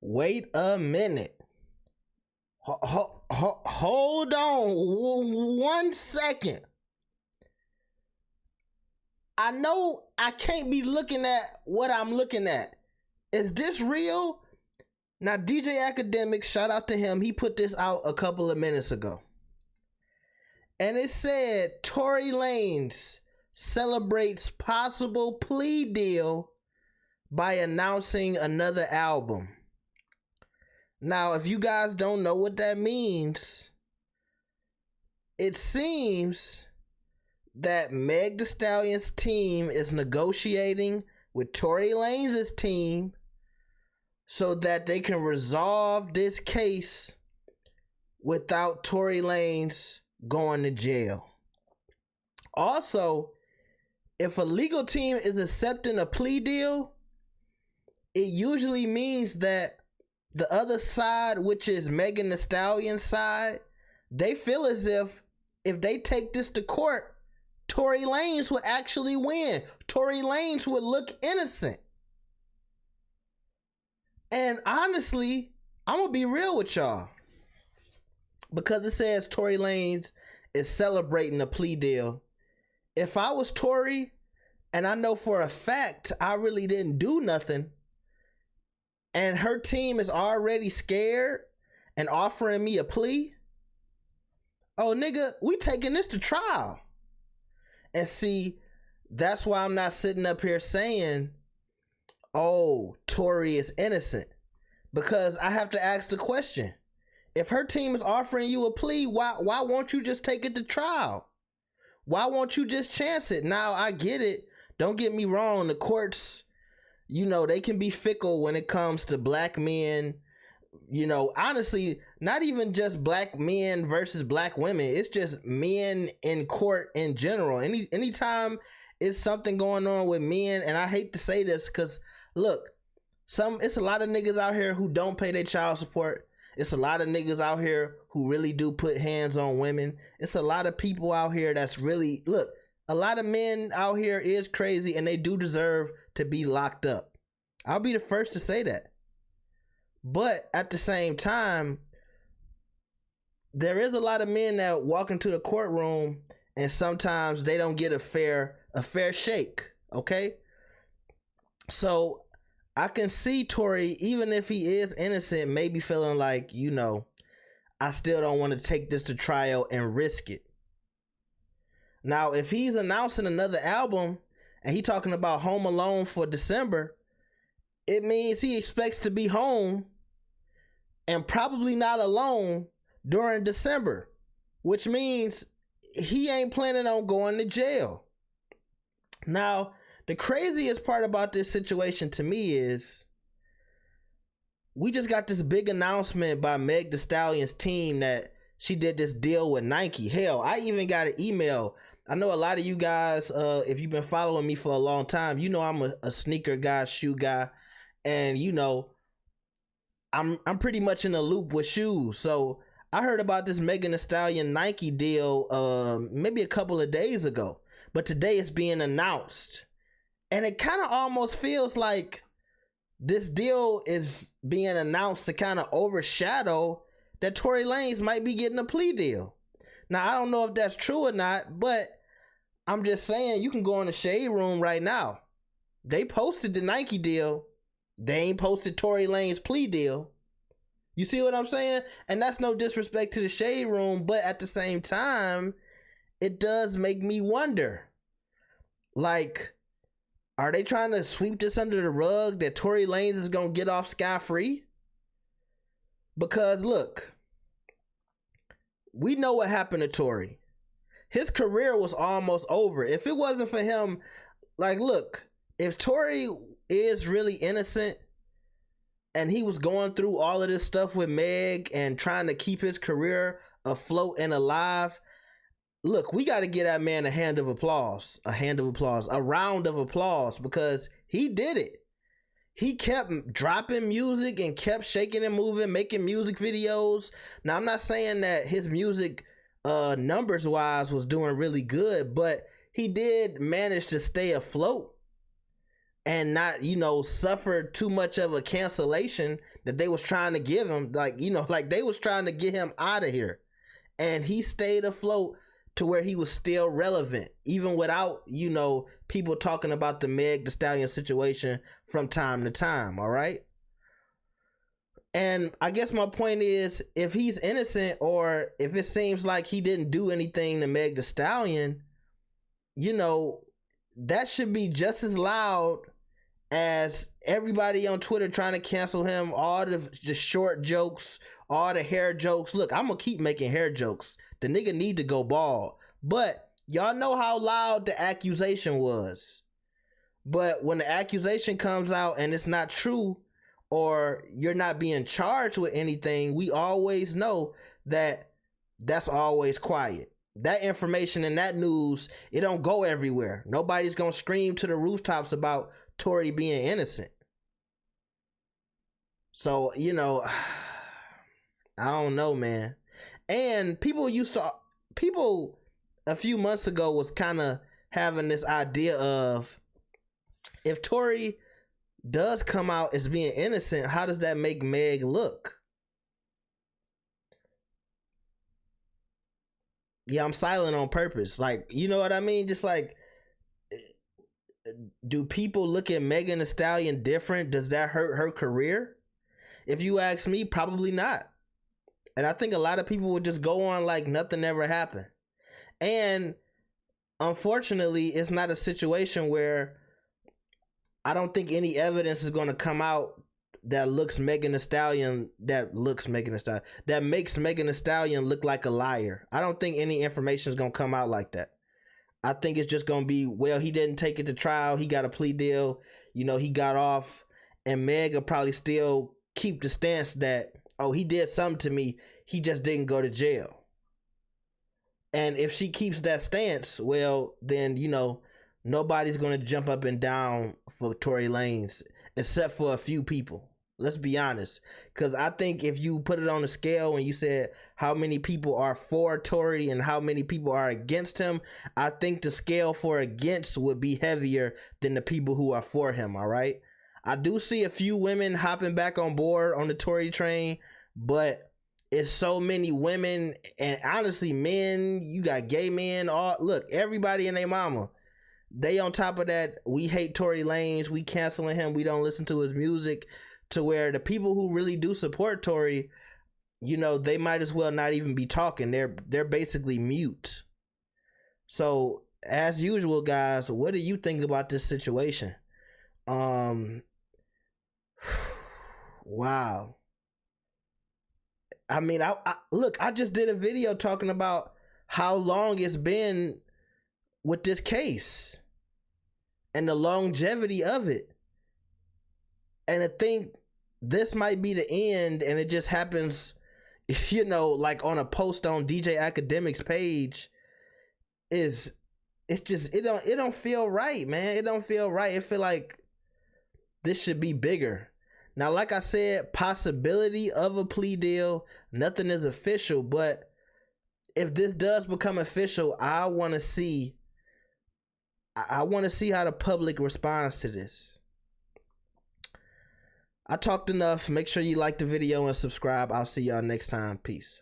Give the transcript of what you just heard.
Wait a minute. Hold on 1 second. I know I can't be looking at what I'm looking at. Is this real? Now, DJ Academic, shout out to him. He put this out a couple of minutes ago. And it said, Tory Lanez celebrates possible plea deal by announcing another album. Now, if you guys don't know what that means, it seems that Meg Thee Stallion's team is negotiating with Tory Lanez's team so that they can resolve this case without Tory Lanez going to jail. Also, if a legal team is accepting a plea deal, it usually means that the other side, which is Megan Thee Stallion's side, they feel as if they take this to court, Tory Lanez would actually win. Tory Lanez would look innocent. And honestly, I'm going to be real with y'all. Because it says Tory Lanez is celebrating a plea deal. If I was Tory, and I know for a fact I really didn't do nothing, and her team is already scared and offering me a plea, oh nigga, we taking this to trial. And see, that's why I'm not sitting up here saying, oh, Tory is innocent. Because I have to ask the question. If her team is offering you a plea, why won't you just take it to trial? Why won't you just chance it? Now, I get it. Don't get me wrong. The courts, you know, they can be fickle when it comes to black men. You know, honestly, not even just black men versus black women. It's just men in court in general. Anytime it's something going on with men, and I hate to say this because, look, it's a lot of niggas out here who don't pay their child support. It's a lot of niggas out here who really do put hands on women. It's a lot of people out here that's really, look, a lot of men out here is crazy and they do deserve to be locked up. I'll be the first to say that. But at the same time, there is a lot of men that walk into the courtroom and sometimes they don't get a fair shake, okay? So I can see Tory, even if he is innocent, maybe feeling like, you know, I still don't want to take this to trial and risk it. Now, if he's announcing another album and he talking about Home Alone for December, it means he expects to be home and probably not alone during December, which means he ain't planning on going to jail. Now, the craziest part about this situation to me is we just got this big announcement by Meg Thee Stallion's team that she did this deal with Nike. Hell, I even got an email. I know a lot of you guys, if you've been following me for a long time, you know I'm a sneaker guy, shoe guy, and you know I'm pretty much in a loop with shoes. So I heard about this Megan Thee Stallion Nike deal maybe a couple of days ago, but today it's being announced. And it kind of almost feels like this deal is being announced to kind of overshadow that Tory Lanez might be getting a plea deal. Now, I don't know if that's true or not, but I'm just saying you can go in the Shade Room right now. They posted the Nike deal. They ain't posted Tory Lanez plea deal. You see what I'm saying? And that's no disrespect to the Shade Room, but at the same time, it does make me wonder, like, are they trying to sweep this under the rug that Tory Lanez is going to get off scot-free? Because look, we know what happened to Tory. His career was almost over. If it wasn't for him, like, look, if Tory is really innocent and he was going through all of this stuff with Meg and trying to keep his career afloat and alive, look, we got to give that man a round of applause, because he did it. He kept dropping music and kept shaking and moving, making music videos. Now, I'm not saying that his music numbers wise was doing really good, but he did manage to stay afloat. and not, you know, suffer too much of a cancellation that they was trying to give him. Like, you know, like they was trying to get him out of here, and he stayed afloat to where he was still relevant, even without, you know, people talking about the Meg Thee Stallion situation from time to time. All right. And I guess my point is, if he's innocent, or if it seems like he didn't do anything to Meg Thee Stallion, you know, that should be just as loud as everybody on Twitter trying to cancel him, all the short jokes, all the hair jokes. Look, I'm gonna keep making hair jokes. The nigga need to go bald. But y'all know how loud the accusation was. But when the accusation comes out and it's not true, or you're not being charged with anything, we always know that that's always quiet. That information and that news, it don't go everywhere. Nobody's gonna scream to the rooftops about Tory being innocent. So, you know, I don't know, man. And people a few months ago was kind of having this idea of, if Tory does come out as being innocent, how does that make Meg look? Yeah, I'm silent on purpose. Like, you know what I mean? Just like, do people look at Megan Thee Stallion different? Does that hurt her career? If you ask me, probably not. And I think a lot of people would just go on like nothing ever happened. And unfortunately, it's not a situation where I don't think any evidence is going to come out that makes Megan Thee Stallion look like a liar. I don't think any information is going to come out like that. I think it's just going to be, well, he didn't take it to trial. He got a plea deal. You know, he got off. And Meg will probably still keep the stance that, oh, he did something to me. He just didn't go to jail. And if she keeps that stance, well, then, you know, nobody's going to jump up and down for Tory Lanez, except for a few people. Let's be honest. Because I think if you put it on a scale and you said how many people are for Tory and how many people are against him, I think the scale for against would be heavier than the people who are for him, all right? I do see a few women hopping back on board on the Tory train, but it's so many women and honestly men. You got gay men, look, everybody and their mama. They on top of that, we hate Tory Lanez, we canceling him, we don't listen to his music, to where the people who really do support Tory, you know, they might as well not even be talking. They're basically mute. So as usual, guys, what do you think about this situation? Wow. I mean, I just did a video talking about how long it's been with this case and the longevity of it. And I think this might be the end, and it just happens, you know, like on a post on DJ Academic's page. It don't feel right, man. It don't feel right. It feel like this should be bigger. Now, like I said, possibility of a plea deal. Nothing is official, but if this does become official, I want to see how the public responds to this. I talked enough. Make sure you like the video and subscribe. I'll see y'all next time. Peace.